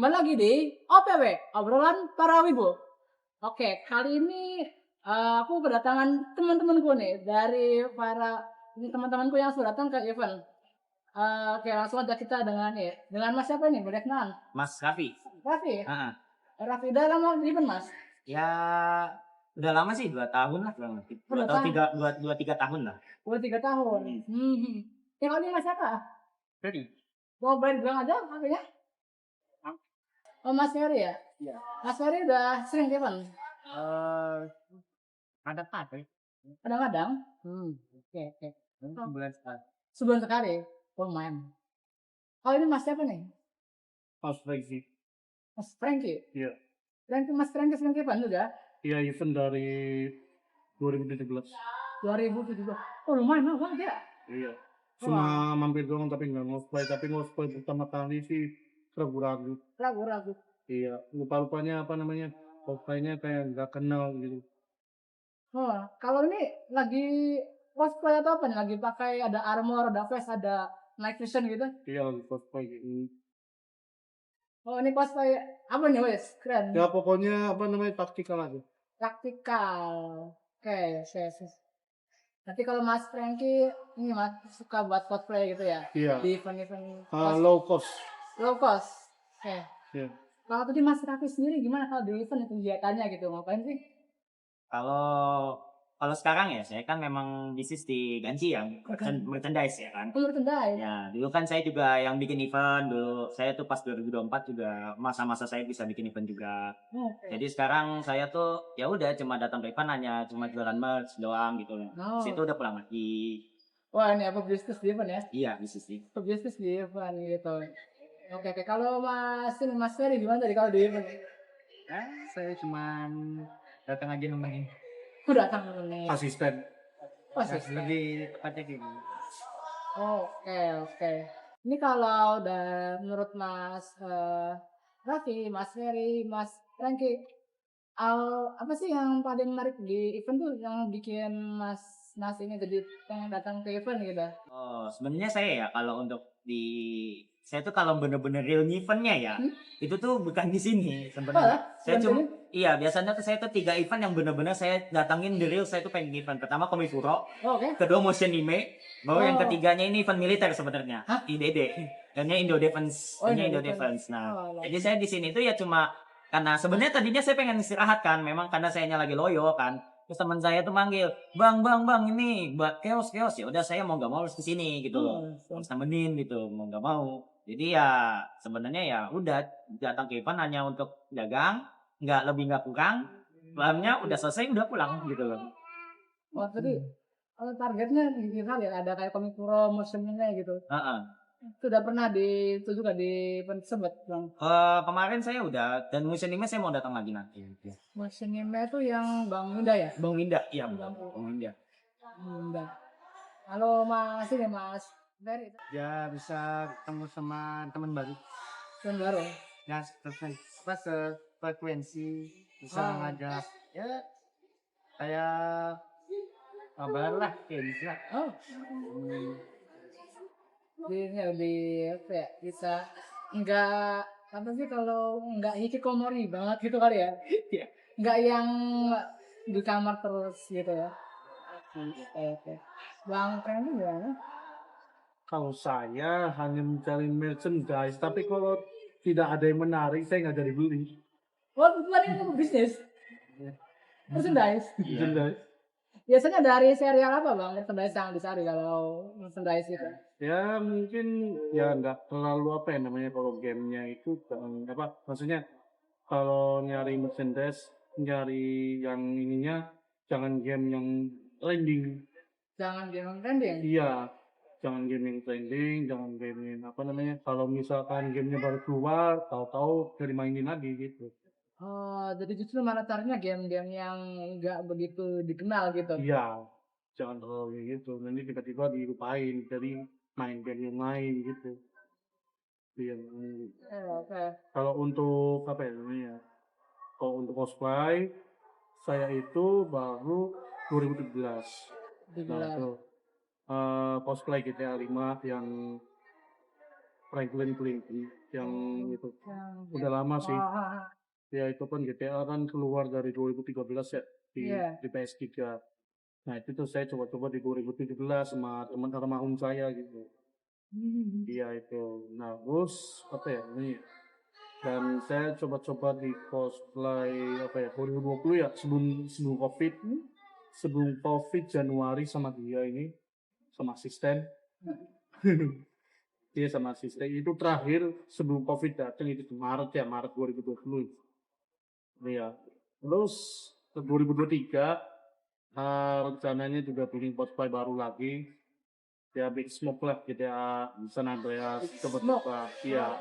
kembali lagi di OPW, obrolan para wibu. Oke, kali ini aku kedatangan teman-temanku nih dari para ini teman-temanku yang sudah datang ke event. Oke, langsung aja kita dengan Mas siapa nih? Boleh kenalan? Mas Raffi. Raffi. Heeh. Raffi udah lama di event, Mas? Ya udah lama sih 2 tahun lah kurang lebih. 2 Udah atau tahu. 3 tahun lah. Udah 3 tahun. Yang kali ini Mas siapa? Jadi, Mau bilang aja kakaknya? Oh, Mas Ferry ya? iya. Mas Ferry udah sering di event? Ada apa? Kadang-kadang. Oke. Sebulan sekali. Sebulan sekali. Oh, lumayan. Kalau ini Mas siapa nih? Mas Franky. Mas Franky. Iya. Mas Franky sering event juga? Iya, event dari 2017. 2017. Oh, lumayan lah ya. Iya. Cuma mampir doang tapi nggak cosplay. Tapi cosplay pertama kali sih ragu-ragu. Ragu-ragu. Iya. Lupa-lupanya apa namanya? Cosplaynya kayak nggak kenal gitu. Oh, kalau ini lagi cosplay atau apa nih? Lagi pakai ada armor, ada vest, ada night vision gitu? Iya, lagi cosplay gitu. Oh, ini cosplay apa nih, wes? Keren. Ya pokoknya apa namanya taktikal aja. Praktikal. Oke, yes. Nanti kalau Mas Franky ini Mas suka buat cosplay gitu ya? Iya. Di event-event Low cost. low cost. Oke. Iya. Kalau tadi Mas Raffi sendiri gimana kalau di event itu kegiatannya gitu? Ngapain sih? Kalau sekarang ya saya kan memang bisnis di Ganci ya, merchandise ya kan. Merchandise. Ya, dulu kan saya juga yang bikin event dulu. Saya tuh pas 2024 juga masa-masa saya bisa bikin event juga. Oke. Jadi sekarang saya tuh ya udah cuma datang ke event hanya cuma jualan merch doang gitu. Oh. Situ udah pulang lagi. Wah, ini apa bisnis di event ya? Iya, bisnis sih. Bisnis di event gitu. Oke. Kalau Mas Ferry gimana tadi kalau di event? Saya cuma datang aja nemenin. Udah datang nih. Asisten. Lebih tepatnya gitu. Oke. Ini kalau udah menurut Mas Raffi, Mas Ferry, Mas Franky, apa sih yang paling menarik di event tuh yang bikin Mas ini jadi pengen datang ke event gitu? Oh, sebenarnya saya ya kalau untuk saya tuh kalau bener-bener real eventnya ya, itu tuh bukan di sini sebenarnya. Saya cuma biasanya tuh saya tuh 3 event yang bener-bener saya datangin di real. Saya tuh pengen event pertama Komifuro, Oke. kedua Motion Anime, baru yang ketiganya ini event militer sebenarnya, IDD, dan Indo Defense, Indo Defense. Nah, jadi saya di sini tuh ya cuma karena sebenarnya tadinya saya pengen istirahat kan, memang karena sayanya lagi loyo kan. Terus teman saya tuh manggil, bang, ini buat chaos. Ya udah saya mau nggak mau harus kesini gitu loh, harus nemenin gitu, mau nggak mau. Jadi ya sebenarnya ya udah datang ke event hanya untuk dagang, nggak lebih nggak kurang. Malamnya udah selesai udah pulang gitu loh. Oh, tadi targetnya digital ya, ada kayak Komikuro motionnya gitu. Sudah pernah itu juga di event tersebut, Bang. Kemarin saya udah, dan Motion Anime saya mau datang lagi nanti. Motion Anime itu yang Bang Minda ya? Bang Winda, iya Bang Winda. Halo Mas Ferry. Ya bisa ketemu sama teman baru. Teman baru. Ya frekuensi bisa ngajak ya kayak kabar lah kayak bisa. Oh. Ini lebih apa ya, bisa enggak apa sih kalau enggak hikikomori banget gitu kali ya. Enggak yang di kamar terus gitu ya. Oke. Bang Franky gimana? Kalau saya hanya mencari merchandise, tapi kalau tidak ada yang menarik, saya nggak jadi beli. Oh, bukan itu bisnis. Merchandise. Merchandise. Biasanya dari serial apa Bang merchandise yang dicari kalau merchandise itu? Ya mungkin ya nggak terlalu apa ya namanya kalau gamenya itu apa maksudnya kalau nyari merchandise nyari yang ininya jangan game yang trending. Jangan game yang trending? Iya, jangan game yang trending, jangan game yang apa namanya kalau misalkan gamenya baru keluar tahu-tahu dari mainin lagi gitu. Oh, jadi justru malah carinya game-game yang nggak begitu dikenal gitu? Iya, jangan terlalu gitu nanti tiba-tiba dilupain jadi main game yang lain gitu. Iya. Oke. Kalau untuk apa ya namanya? Kalau untuk cosplay saya itu baru 2017. Nah, itu cosplay GTA 5 yang Franklin Clinton yang itu Yang udah lama sih. oh, Ya itu kan GTA kan keluar dari 2013 ya iya. di PS3. Nah itu tuh saya coba-coba di 2017 sama teman almarhum saya gitu. Hmm. Iya itu. Nah terus apa ya ini, dan saya coba-coba di cosplay apa ya 2020 ya, sebelum sebelum COVID, Januari sama dia ini, sama asisten. Dia sama asisten itu terakhir sebelum COVID datang itu di Maret 2020. Iya. Terus ke 2023 rencananya juga bikin cosplay baru lagi. Ya Big Smoke lah, GTA San Andreas coba-coba. Iya.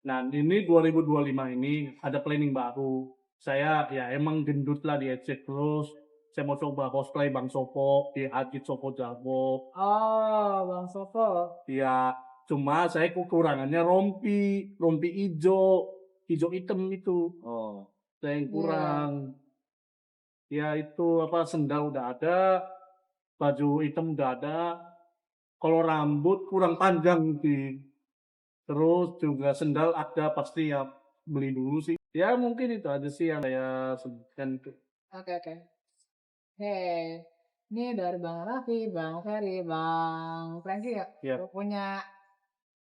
Nah ini 2025 ini ada planning baru. Saya ya emang gendut lah di ejek terus. Saya mau coba cosplay Bang Sopo di Haji Sopo Jabo. Oh, Bang Sofo. Ya cuma saya kekurangannya rompi hijau hitam itu. Oh. Saya yang Iya. kurang. Ya itu apa, sendal udah ada, baju hitam udah ada. Kalau rambut kurang panjang sih. Terus juga sendal ada pasti ya, beli dulu sih. Ya mungkin itu aja sih yang saya sebutkan itu. Oke, oke. Hei, ini dari Bang Raffi, Bang Ferry, Bang Franky ya. Iya. Punya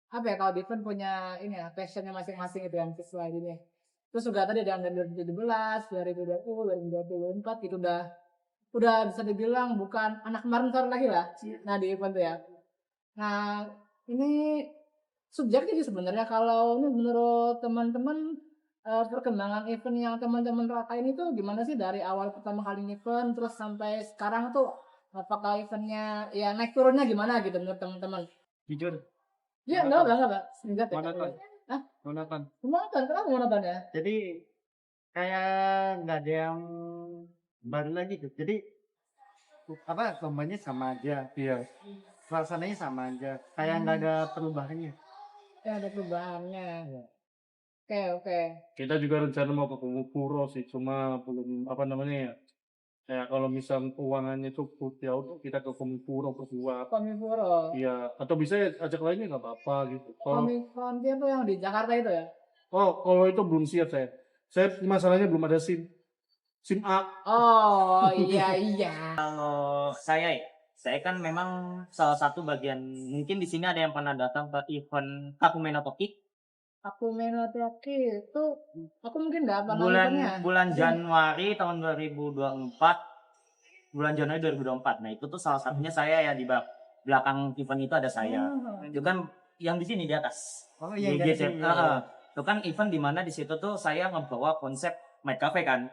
apa ya, kalau Diven punya ini ya, passionnya masing-masing gitu yang sesuai ini. Terus juga tadi ada yang dari 2017, 2020, 2024 gitu udah bisa dibilang bukan anak kemarin sore lagi lah. Nah di event tuh ya. Nah ini subjektif sih sebenarnya, kalau ini menurut teman-teman perkembangan event yang teman-teman rasain itu gimana sih dari awal pertama kali event terus sampai sekarang tuh, apakah eventnya ya naik turunnya gimana gitu menurut teman-teman? Jujur, Iya, enggak. Enggak ya. mau nonton. Hah? Mau nonton. Mau nonton, kenapa mau nonton ya? Jadi kayak nggak ada yang baru lagi tuh. Jadi apa lombanya sama aja, Iya. suasananya sama aja, kayak nggak ada perubahannya. Ya ada perubahannya. Oke. Kita juga rencana mau ke Kumupuro sih, cuma belum apa namanya ya. Ya kalau misal keuangannya cukup ya udah kita ke Kumupuro berdua. Komifuro. Iya, atau bisa ya ajak lainnya nggak apa-apa gitu. Kalau Komikon dia tuh yang di Jakarta itu ya? kalau itu belum siap saya. Saya masalahnya belum ada SIM A. Oh iya. Kalau saya kan memang salah satu bagian, mungkin di sini ada yang pernah datang ke event Kakumen no Toki Aku Menotoki itu aku mungkin nggak apa nontonnya. bulan Januari tahun 2024, bulan Januari 2024. Nah itu tuh salah satunya saya ya, di belakang event itu ada saya. Oh. Itu kan yang di sini di atas. Oh iya, Di dari GT. sini. Itu kan event di mana di situ tuh saya ngebawa konsep Night Cafe kan.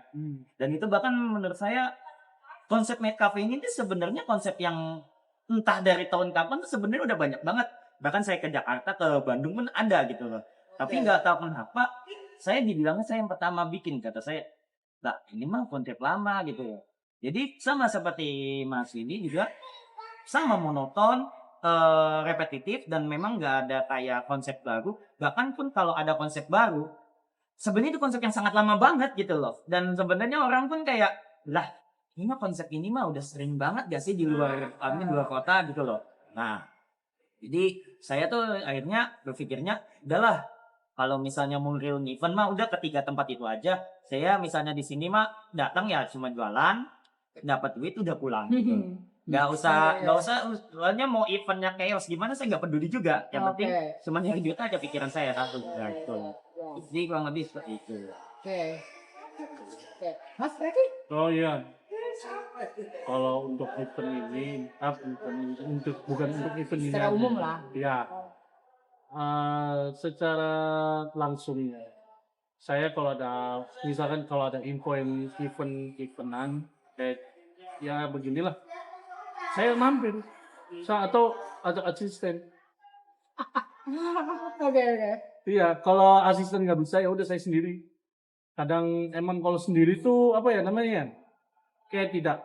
Dan itu bahkan menurut saya konsep Night Cafe ini tuh sebenarnya konsep yang entah dari tahun kapan tuh sebenarnya udah banyak banget. Bahkan saya ke Jakarta, ke Bandung pun ada gitu loh. Tapi nggak tahu kenapa saya dibilangnya saya yang pertama bikin, kata saya. Nah, ini mah konsep lama gitu loh. Jadi sama seperti Mas ini juga sama monoton, repetitif, dan memang nggak ada kayak konsep baru. Bahkan pun kalau ada konsep baru, sebenarnya itu konsep yang sangat lama banget gitu loh. Dan sebenarnya orang pun kayak, lah ini mah konsep ini mah udah sering banget gak sih di luar kota gitu loh. Nah, jadi saya tuh akhirnya berpikirnya, udahlah kalau misalnya mau real event mah udah ketiga tempat itu aja. Saya misalnya di sini mah datang ya cuma jualan, dapat duit udah pulang gitu. Nggak usah, soalnya mau eventnya chaos gimana saya nggak peduli juga. Yang penting cuma nyari duit aja, pikiran saya satu. Nah, itu. Jadi kurang lebih seperti itu. Oke. Mas Reki? Oh iya. Kalau untuk event ini, bukan untuk event ini. Secara umum lah. Ya. Secara langsung ya. Saya kalau ada, misalkan kalau ada info yang eventan, kayak ya beginilah. Saya mampir. Atau ajak asisten. Oke. Iya, kalau asisten nggak bisa ya udah saya sendiri. Kadang emang kalau sendiri tuh apa ya namanya? Kayak tidak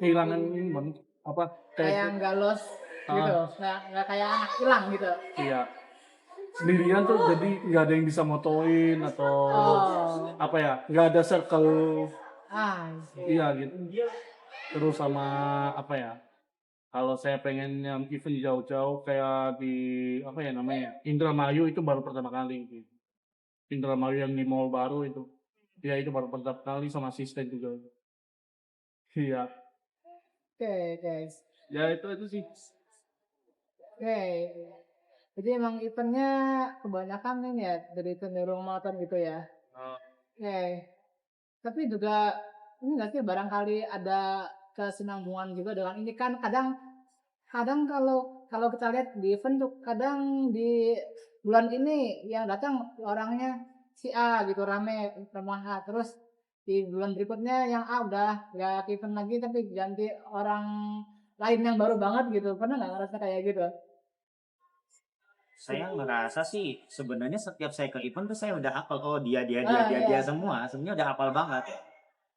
kehilangan ini Bang. Apa Kayak nggak lost gitu, nggak kayak anak hilang gitu. Iya. Sendirian tuh jadi nggak ada yang bisa motoin atau apa ya? Nggak ada circle. Iya gitu. Terus sama apa ya? Kalau saya pengen yang event jauh-jauh kayak di apa ya namanya Indramayu itu baru pertama kali. Indramayu yang di mall baru itu. Ya itu baru pertama kali sama asisten juga. Iya. Oke, guys. Ya itu sih. Oke. Jadi emang eventnya kebanyakan ini ya dari cenderung monoton gitu ya. Nah, Oke. Tapi juga ini nggak sih barangkali ada kesinambungan juga dengan ini kan kadang kadang kalau kalau kita lihat di event tuh kadang di bulan ini yang datang orangnya si A gitu rame sama A terus di bulan berikutnya yang A udah nggak ke event lagi tapi ganti orang lain yang baru banget gitu pernah nggak ngerasa kayak gitu? Saya ngerasa sih sebenarnya setiap saya ke event tuh saya udah hafal, oh Ah dia iya, semua, sebenarnya udah hafal banget.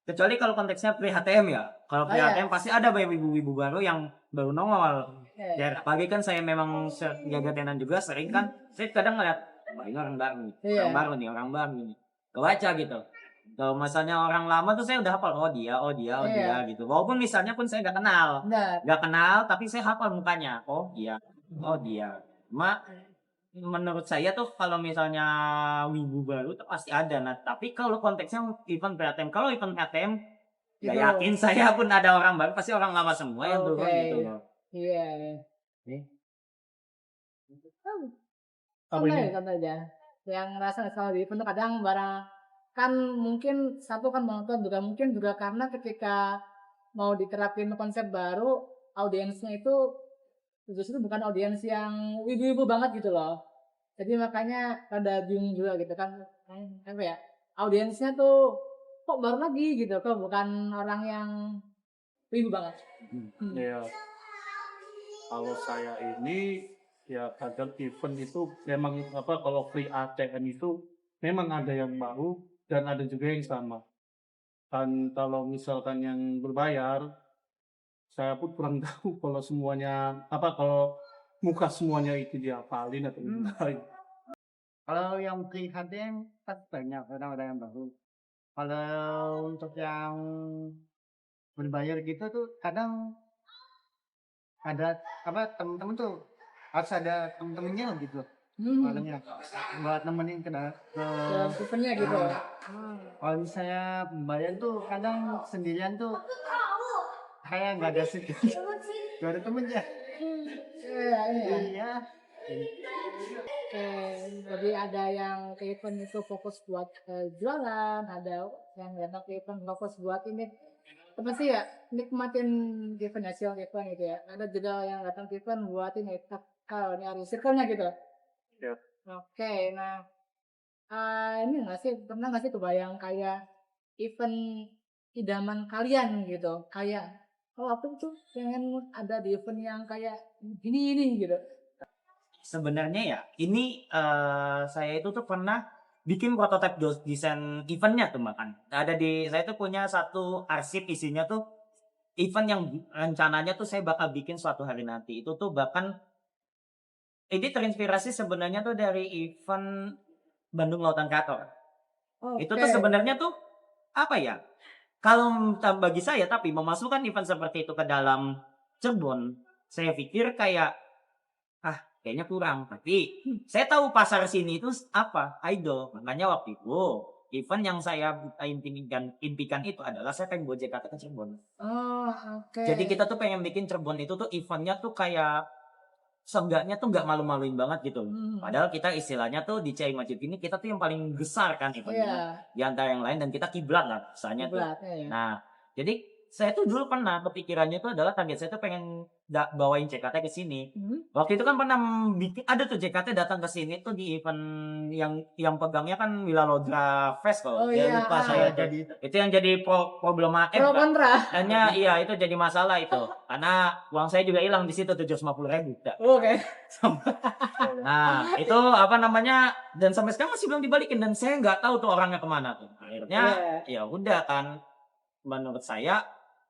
Kecuali kalau konteksnya pre-HTM ya. Kalau ah iya, pre-HTM pasti ada banyak ibu-ibu baru yang baru nongol. iya, Ya apalagi kan saya memang jaga tenan juga sering kan, saya kadang ngeliat, wah ini orang baru nih, iya, orang baru nih. Kebaca gitu. Kalau misalnya orang lama tuh saya udah hafal, oh dia iya, gitu. Walaupun misalnya pun saya nggak kenal. benar, Nggak kenal tapi saya hafal mukanya. Oh dia. Cuma menurut saya tuh kalau misalnya wibu baru tuh pasti ada. Nah, tapi kalau konteksnya event PATM, kalau event PATM nggak gitu. yakin saya pun ada orang baru, pasti orang lama semua yang Oke, turun gitu loh. iya. Nih, Oh, apa ini? santai aja. Yang ngerasa kalau di event tuh kadang barang kan mungkin satu kan monoton juga mungkin juga karena ketika mau diterapin konsep baru audiensnya itu justru bukan audiens yang wibu-wibu banget gitu loh. Jadi makanya pada bingung juga gitu kan. Apa ya? Audiensnya tuh kok baru lagi gitu kok bukan orang yang wibu banget. Hmm. Ya kalau saya ini ya kadang event itu memang apa kalau free ATM itu memang ada yang baru dan ada juga yang sama. Dan kalau misalkan yang berbayar, saya pun kurang tahu kalau semuanya apa kalau muka semuanya itu dihafalin atau enggak. Kalau yang prihatin kan banyak orang-orang yang baru. Kalau untuk yang berbayar gitu tuh kadang ada apa temen-temen tuh harus ada temen-temennya gitu Hmm. orangnya buat nemenin ke Dalam eventnya gitu. kalau misalnya pembayar tuh kadang sendirian tuh kayak nggak ada nggak ada temennya Iya, iya. iya Oke, jadi ada yang ke event itu fokus buat jualan, ada yang datang ke event fokus buat ini apa sih ya nikmatin event hasil event gitu ya. Ada juga yang datang ke event buat ini takal nyari circle-nya gitu. Ya. Oke, nah ini nggak sih pernah nggak sih kebayang kayak event idaman kalian gitu, kayak oh aku tuh pengen ada di event yang kayak gini gitu. sebenarnya ya ini saya itu tuh pernah bikin prototipe desain eventnya tuh bahkan. Ada di saya tuh punya satu arsip isinya tuh event yang rencananya tuh saya bakal bikin suatu hari nanti. Itu tuh bahkan ini terinspirasi sebenarnya tuh dari event Bandung Lautan Kreator. Itu tuh Oke. sebenarnya tuh apa ya? Kalau bagi saya tapi memasukkan event seperti itu ke dalam Cirebon, saya pikir kayak kayaknya kurang. Tapi saya tahu pasar sini itu apa? Idol. Makanya waktu itu event yang saya impikan itu adalah saya pengen Gojek ke Cirebon. Oh, oke. Jadi kita tuh pengen bikin Cirebon itu tuh eventnya tuh kayak seenggaknya tuh nggak malu-maluin banget gitu. Padahal kita istilahnya tuh di CI Masjid ini kita tuh yang paling besar kan eventnya. Iya, Di antara yang lain dan kita kiblat lah misalnya tuh. beratnya ya. Nah, jadi saya tuh dulu pernah kepikirannya itu adalah target saya tuh pengen bawain JKT ke sini. Waktu itu kan pernah bikin ada tuh JKT datang ke sini tuh di event yang pegangnya kan Wilalodra Fest Oh kalau dia iya, lupa saya tuh. jadi Itu yang jadi problema pro kontra. hanya iya itu jadi masalah itu karena uang saya juga hilang di situ 750.000. Oke. Nah itu apa namanya dan sampai sekarang masih belum dibalikin dan saya nggak tahu tuh orangnya kemana tuh. Akhirnya ya udah kan menurut saya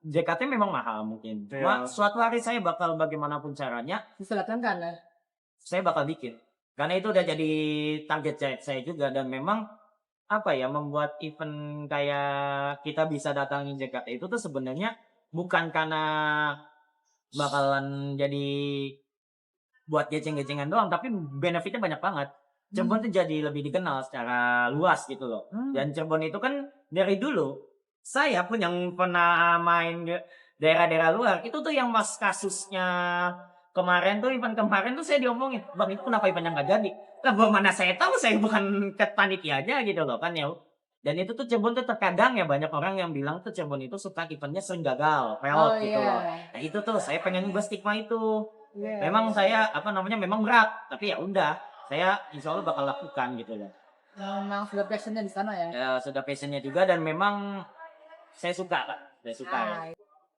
JKT memang mahal mungkin. Cuma suatu hari saya bakal bagaimanapun caranya Diselatkan ya. saya bakal bikin. Karena itu udah jadi target saya juga dan memang apa ya membuat event kayak kita bisa datangin JKT itu tuh sebenarnya bukan karena bakalan jadi buat geceng-gecengan doang, tapi benefitnya banyak banget. Cirebon tuh jadi lebih dikenal secara luas gitu loh. Dan Cirebon itu kan dari dulu saya pun yang pernah main ke daerah-daerah luar itu tuh yang mas kasusnya kemarin tuh event kemarin tuh saya diomongin, bang itu kenapa eventnya nggak jadi? Lah mana saya tahu, saya bukan panitianya gitu loh kan ya. Dan itu tuh Cirebon tuh terkadang ya banyak orang yang bilang tuh Cirebon itu suka eventnya sering gagal, failed gitu loh. Nah itu tuh saya pengen ubah stigma itu. Memang saya memang berat, tapi ya udah saya insya Allah bakal lakukan gitu loh. Memang sudah passionnya di sana ya. Ya sudah passionnya juga dan memang saya suka kan, saya suka. Nah,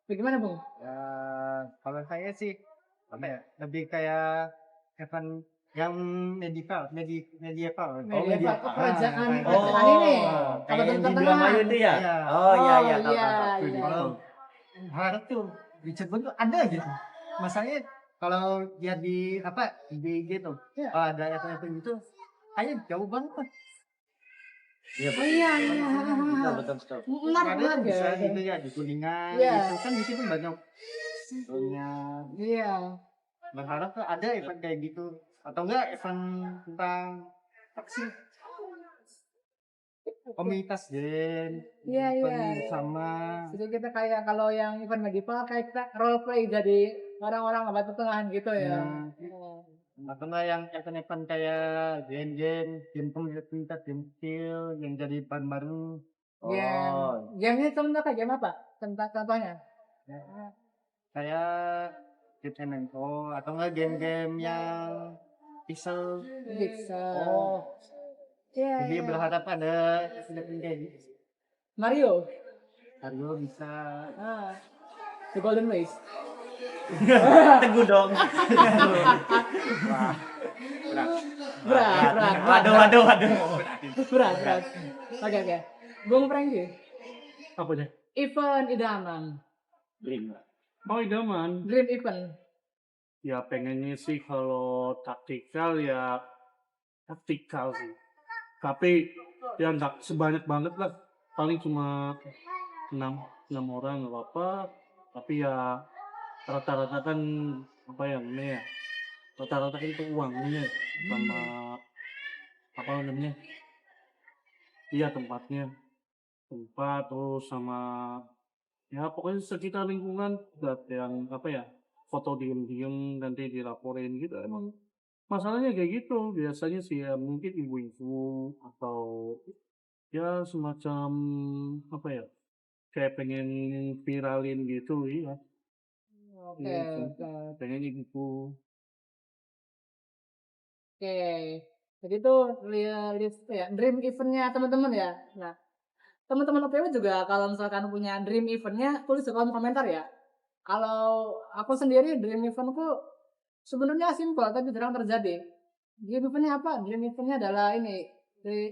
bagaimana Bung? Ya, kalau saya sih apa ya, lebih kayak event yang medieval. Medieval, medieval. kerajaan Oh, ini. kayak yang di Tengah. Indramayu itu ya? Iya. Oh iya Oh, tahu, iya, tahu. iya. Kalau harus tuh di Cirebon tuh ada gitu. Masalahnya kalau dia di gitu, Iya. kalau ada event-event gitu, kayaknya jauh banget. Iya, Oh iya, iya. betul. Menarik Ada banget bisa ya. gitu ya di Kuningan, Iya. gitu kan di situ banyak. Banyak. Iya. Berharap tuh ada event kayak gitu atau enggak event tentang taksi komunitas gen Iya, iya. event sama Jadi kita kayak kalau yang event medieval kayak kita role play jadi orang-orang abad pertengahan gitu ya. atau enggak yang event-event kayak game komunitas game kecil yang jadi bahan baru Gamenya contoh kayak game apa? Contohnya? kayak game MMO atau enggak game-game yang pixel. Pixel. Iya. Jadi Iya. berharap ada event kayak gitu. Mario. Mario bisa The Golden Race. Teguh dong. Berat. Waduh. Berat. Oke. Bung Franky. Apanya? Event idaman. Oh idaman. Dream event. Ya pengennya sih kalau taktikal ya taktikal sih. Tapi ya nggak sebanyak banget lah. Paling cuma 6 orang nggak apa-apa. Tapi ya rata-rata kan apa ya namanya ya. Rata-rata kan itu uangnya sama apa namanya. Iya tempat terus sama ya pokoknya sekitar lingkungan buat yang apa ya foto diem-diem nanti dilaporin gitu emang masalahnya kayak gitu biasanya sih ya mungkin ibu-ibu atau ya semacam apa ya kayak pengen viralin gitu iya Oke. pengen gitu Oke. Jadi itu list ya dream eventnya teman-teman ya. Nah, teman-teman OPW juga kalau misalkan punya dream eventnya tulis di kolom komentar ya. Kalau aku sendiri dream eventku sebenarnya simpel tapi jarang terjadi. Dream eventnya apa? Dream eventnya adalah ini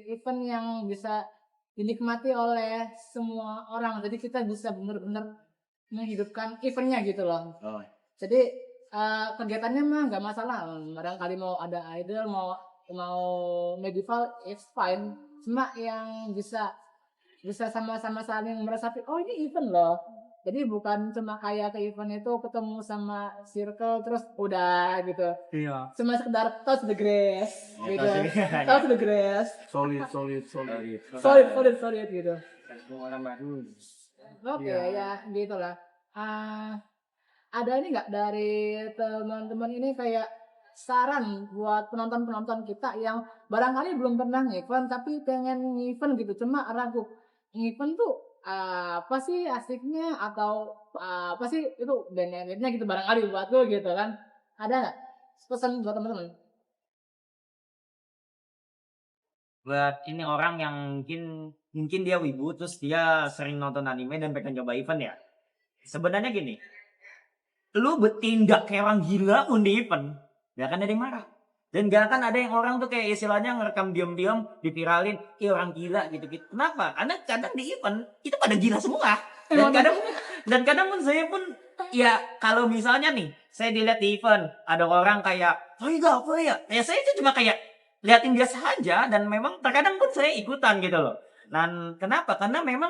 event yang bisa dinikmati oleh semua orang. Jadi kita bisa benar-benar menghidupkan eventnya gitu loh. Oh. Jadi kegiatannya mah nggak masalah. Barangkali mau ada idol, mau medieval, it's fine. Cuma yang bisa sama-sama saling merasakan, oh ini event loh. Jadi bukan cuma kayak ke event itu ketemu sama circle terus udah gitu. iya Cuma sekedar touch the grass Ya, gitu. touch the- Touch the grass. solid gitu. orang baru. Oke ya gitulah. Ada ini nggak dari teman-teman ini kayak saran buat penonton-penonton kita yang barangkali belum pernah event tapi pengen event gitu cuma ragu event tuh apa sih asiknya atau apa sih itu benefitnya gitu barangkali buat lo gitu kan ada nggak pesan buat teman-teman? Buat ini orang yang mungkin dia wibu terus dia sering nonton anime dan pengen coba event ya. Sebenarnya gini, lu bertindak kayak orang gila pun di event, gak akan ada yang marah. Dan gak akan ada yang orang tuh kayak istilahnya ngerekam diam-diam, dipiralin, orang gila gitu-gitu. Kenapa? Karena kadang di event itu pada gila semua. Dan kadang pun saya pun ya kalau misalnya nih, saya dilihat di event ada orang kayak, oh iya apa ya? Ya saya itu cuma kayak liatin biasa aja dan memang terkadang pun saya ikutan gitu loh. Dan kenapa? Karena memang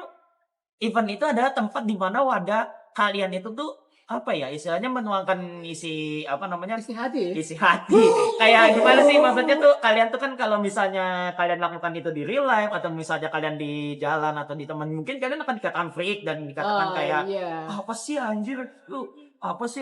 event itu adalah tempat di mana wadah kalian itu tuh apa ya istilahnya menuangkan isi apa namanya Isi hati. isi hati. Kayak gimana sih maksudnya tuh kalian tuh kan kalau misalnya kalian lakukan itu di real life atau misalnya kalian di jalan atau di teman mungkin kalian akan dikatakan freak dan dikatakan kayak Iya. apa sih anjir lu apa sih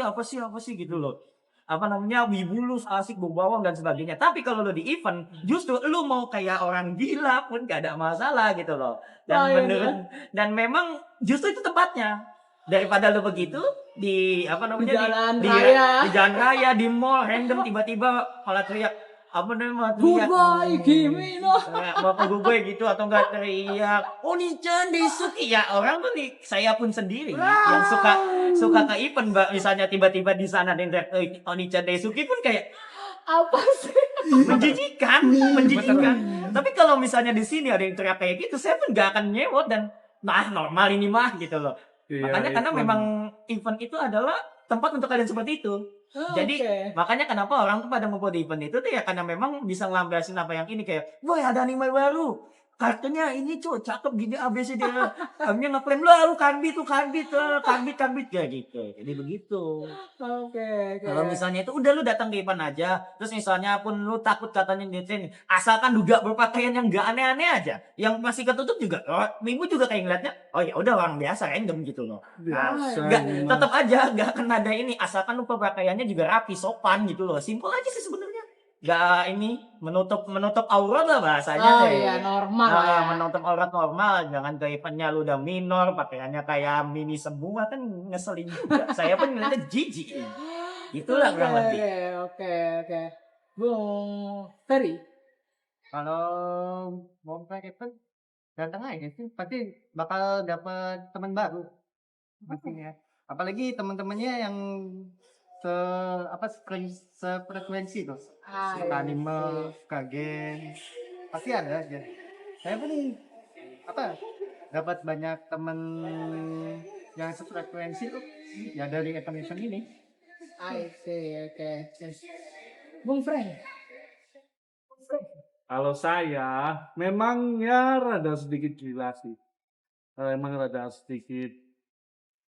gitu loh. Apa namanya wibu lu asik bau bawang dan sebagainya. Tapi kalau lu di event justru lu mau kayak orang gila pun gak ada masalah gitu loh. Dan iya, menurut dan memang justru itu tempatnya. Daripada lu begitu di apa Di namanya jalan raya. di jalan raya di mall random tiba-tiba malah teriak apa namanya teriak Goodbye, Kimi no. mau ke gue gitu atau enggak teriak Oni-chan Daisuki ya orang tuh nih saya pun sendiri yang suka ke event mbak misalnya tiba-tiba di sana ada yang teriak Oni-chan Daisuki pun kayak Apa sih? menjijikan tapi kalau misalnya di sini ada yang teriak kayak gitu saya pun gak akan nyewot dan nah normal ini mah gitu loh. Iya, Makanya karena itu. memang event itu adalah tempat untuk kalian seperti itu. Jadi Oke. makanya kenapa orang tuh pada ngumpul di event itu tuh ya karena memang bisa ngelampiasin apa yang ini kayak, boy ada anime baru, kartunya ini cuy cakep gini ABC dia, kami ngeklaim lu karbit kayak gitu. Jadi begitu. Oke. Kalau misalnya itu udah lu datang ke event aja, terus misalnya pun lu takut katanya nyetin, asalkan juga berpakaian yang gak aneh-aneh aja, yang masih ketutup juga, oh, minggu juga kayak ngeliatnya, oh ya udah orang biasa random gitu loh. Biasa Nggak, ini mah. tetap aja gak akan ada ini, asalkan lu berpakaiannya juga rapi, sopan gitu loh, simpel aja sih sebenarnya. Gak ini menutup aurat lah bahasanya Oh deh. iya, normal Nah, ya. menutup aurat normal, jangan ke eventnya lu udah minor, pakaiannya kayak mini semua kan ngeselin juga. Saya pun ngeliatnya jijik. Itulah kurang lebih. Oke. Bung Ferry. Kalau mau event datang aja sih pasti bakal dapet teman baru pastinya. Apalagi teman-temannya yang sefrekuensi tuh. Suka anime, suka game, pasti ada aja. Saya pun dapat banyak teman yang sefrekuensi tuh ya dari event-event ini. I see, oke. Bung Frank. Kalau saya memang ya rada sedikit gila sih. Emang rada sedikit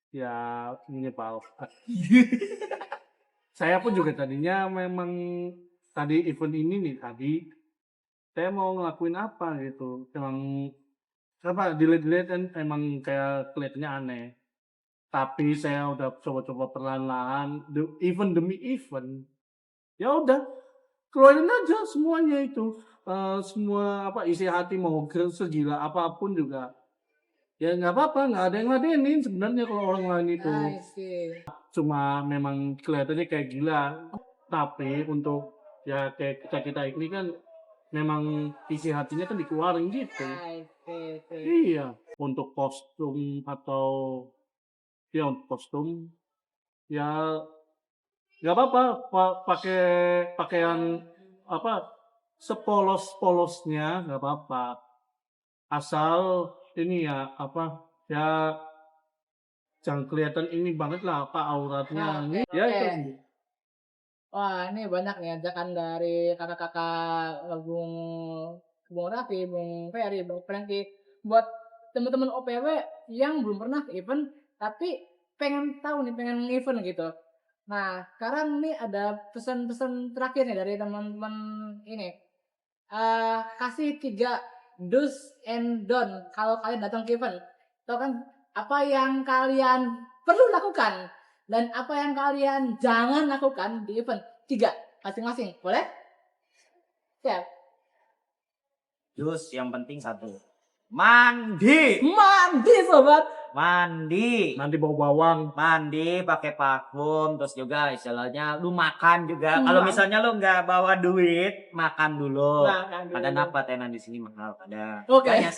ya ini Pak. Saya pun juga tadinya memang tadi event ini nih tadi saya mau ngelakuin apa gitu. Emang apa dilihat-lihat kan emang kayak kelihatannya aneh. Tapi saya udah coba-coba perlahan-lahan event demi event. Ya udah keluarin aja semuanya itu. Semua apa isi hati mau segila apapun juga ya nggak apa-apa, nggak ada yang ladenin sebenarnya kalau orang lain itu I see. cuma memang kelihatannya kayak gila, tapi untuk ya kayak kita ini kan memang isi hatinya kan dikeluarin gitu. I see. Iya, untuk kostum atau ya untuk kostum ya nggak apa-apa pakai pakaian apa sepolos-polosnya nggak apa-apa, asal ini ya apa ya jangan kelihatan ini banget lah apa auratnya Oke, ya oke. itu sih. Wah, ini banyak nih ajakan dari kakak-kakak Bung Raffi, Bung Ferry, Bung Franky buat teman-teman OPW yang belum pernah ke event tapi pengen tahu nih, pengen event gitu. Nah, sekarang nih ada pesan-pesan terakhir nih dari teman-teman ini. Kasih 3 do's and don't kalau kalian datang ke event. Tahu kan apa yang kalian perlu lakukan dan apa yang kalian jangan lakukan di event. 3 masing-masing. Boleh? Siap. Terus yang penting satu, mandi Sobat. mandi Nanti bau bawang pakai parfum, terus juga istilahnya lu makan juga. Kalau misalnya lu nggak bawa duit, makan dulu. Ada apa tenan di sini mahal ada. Oke. Karena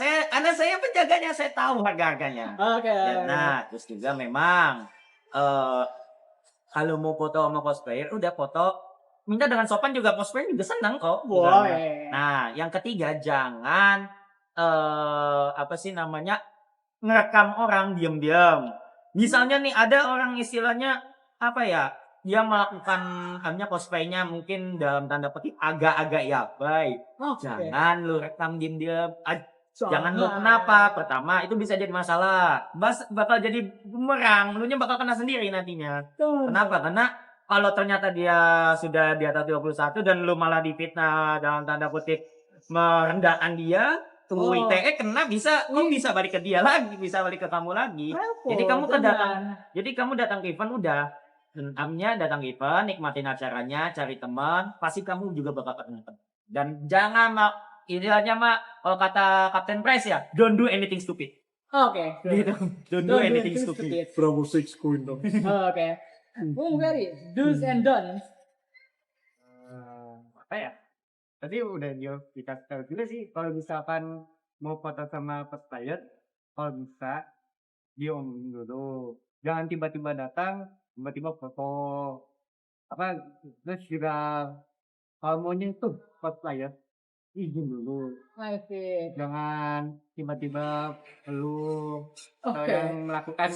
saya penjaganya, saya tahu harganya. Oke. Nah, terus juga memang kalau mau foto sama cosplayer, udah foto minta dengan sopan juga cosplayer juga senang kok. Boleh. Nah, yang ketiga jangan apa sih namanya ngerekam orang diam-diam. Misalnya nih ada orang istilahnya apa ya? Dia melakukan hanya cosplaynya mungkin dalam tanda petik agak-agak yabai. Oke. Jangan lu rekam diam-diam. Jangan lu kenapa? Pertama, itu bisa jadi masalah. Bakal jadi bumerang. Lu nya bakal kena sendiri nantinya. Kenapa? Karena kalau ternyata dia sudah di atas 21 dan lu malah difitnah dalam tanda kutip merendahkan dia, tunggu ITE kena bisa balik ke dia lagi, bisa balik ke kamu lagi. Jadi kamu jadi kamu datang ke event udah dendamnya, datang ke event, nikmatin acaranya, cari teman, pasti kamu juga bakal kena. Dan jangan istilahnya kalau kata Captain Price ya, don't do anything stupid. Oke. Gitu. Don't do anything stupid. Bravo 6 koin dong. Oke. Bung Ferry, do's and don'ts. Apa ya? Tadi udah dikasih tahu juga sih, kalau misalkan mau foto sama cosplayer, kalau bisa diomongin dulu. Jangan tiba-tiba datang, tiba-tiba foto. Apa, terus juga kalau mau nyentuh cosplayer, izin dulu. I see. Jangan tiba-tiba lu Oke. yang melakukan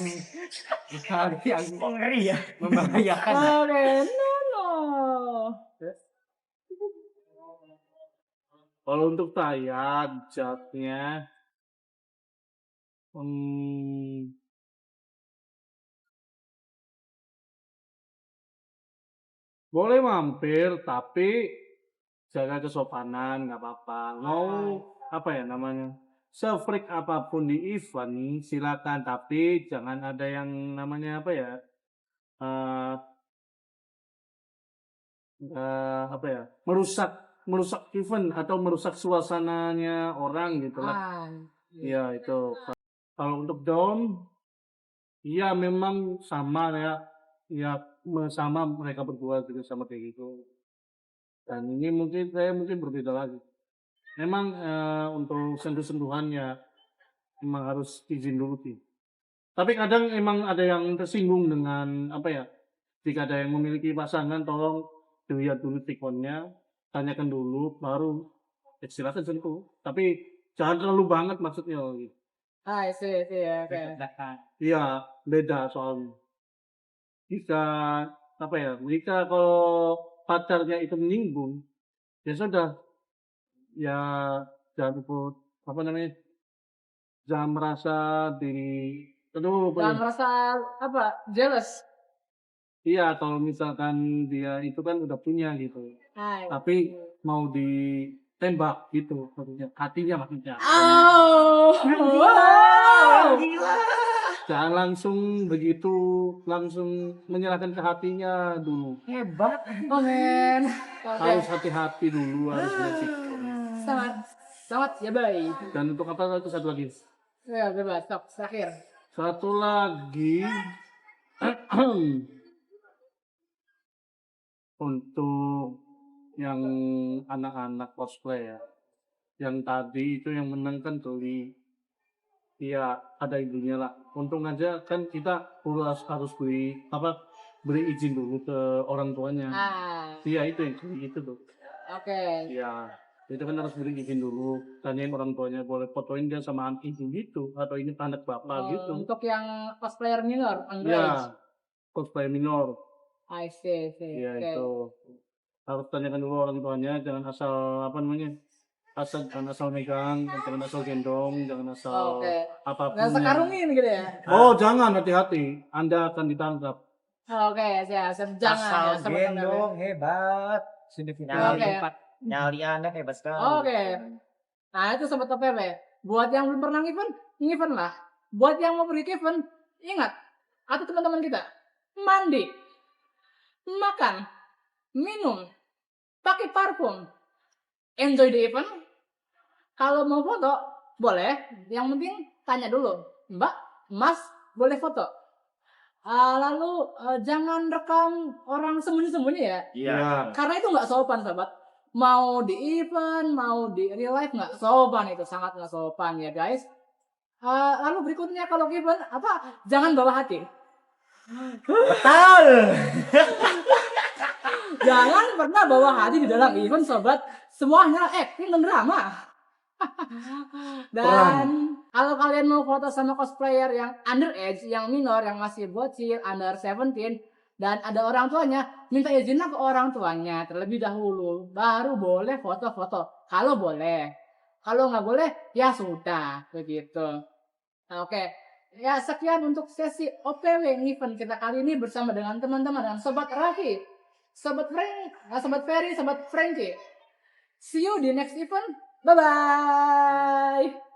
hal yang Ngeri ya. membahayakan. Oke, no. Kalau untuk saya, jatnya boleh mampir, tapi jaga kesopanan, nggak apa-apa. Mau apa ya namanya? Se-freak apapun di event, silakan. Tapi jangan ada yang namanya apa ya? Apa ya? Merusak event atau merusak suasananya orang gitu lah. Iya itu. Kalau untuk dom, iya memang sama ya. Ya sama mereka berdua juga sama kayak gitu. Dan ini saya mungkin berbeda lagi. Memang untuk sentuh-sentuhannya memang harus izin dulu sih. Tapi kadang emang ada yang tersinggung dengan apa ya? Jika ada yang memiliki pasangan, tolong dilihat dulu tikonnya, tanyakan dulu, baru silakan sentuh. Tapi jangan terlalu banget maksudnya. I see, oke. Iya, beda soalnya. Jika apa ya? Jika kalau pacarnya itu menyinggung, ya sudah, ya jangan apa namanya? Jangan merasa Jangan merasa apa? Jealous. Iya, kalau misalkan dia itu kan udah punya gitu. Tapi mau ditembak gitu maksudnya, hatinya maksudnya. Wow. Gila. Jangan langsung begitu, langsung menyerahkan ke hatinya dulu. Hebat. Oh men. Harus hati-hati dulu, harus bersih. Sangat ya baik. Dan untuk apa itu satu lagi? Ya bebas, stop, terakhir. Satu lagi untuk yang anak-anak cosplay ya. Yang tadi itu yang menang kan Tuli. Iya, ada ibunya lah. Untung aja kan kita harus beri izin dulu ke orang tuanya. Iya itu yang itu tuh. Oke. Iya, itu kan harus beri izin dulu. Tanyain orang tuanya boleh fotoin dia sama ibu gitu atau ini anak bapak gitu. Untuk yang cosplayer minor, Iya, cosplay minor. I see. Iya itu harus tanyakan dulu orang tuanya, jangan asal jangan asal megang, jangan asal gendong, jangan asal apapun. Nggak sekarungin gitu ya? Oh jangan, hati-hati, Anda akan ditangkap. Oke, siap. Jangan. Asal gendong, hebat. Sudah nyali anak hebat sekali. Oke. Nah itu sobat OPP. Buat yang belum pernah event lah. Buat yang mau pergi ke event, ingat, atau teman-teman kita, mandi, makan, minum, pakai parfum, enjoy the event. Kalau mau foto, boleh. Yang penting tanya dulu, Mbak, Mas, boleh foto? Lalu jangan rekam orang sembunyi-sembunyi ya. Iya. Karena itu nggak sopan, sahabat. Mau di event, mau di real life nggak sopan, itu sangat nggak sopan ya guys. Lalu berikutnya kalau event jangan bawa hati. Betul. Jangan pernah bawa hati di dalam event, sobat. Semuanya acting dan drama. Dan kalau kalian mau foto sama cosplayer yang underage, yang minor, yang masih bocil, under 17, dan ada orang tuanya, minta izinnya ke orang tuanya terlebih dahulu, baru boleh foto-foto. Kalau boleh. Kalau nggak boleh, ya sudah begitu. Nah, oke. Ya, sekian untuk sesi OPW event kita kali ini bersama dengan teman-teman dan Sobat Raffi, Sobat Frank, Sobat Ferry, Sobat Frankie. See you di next event. Bye-bye.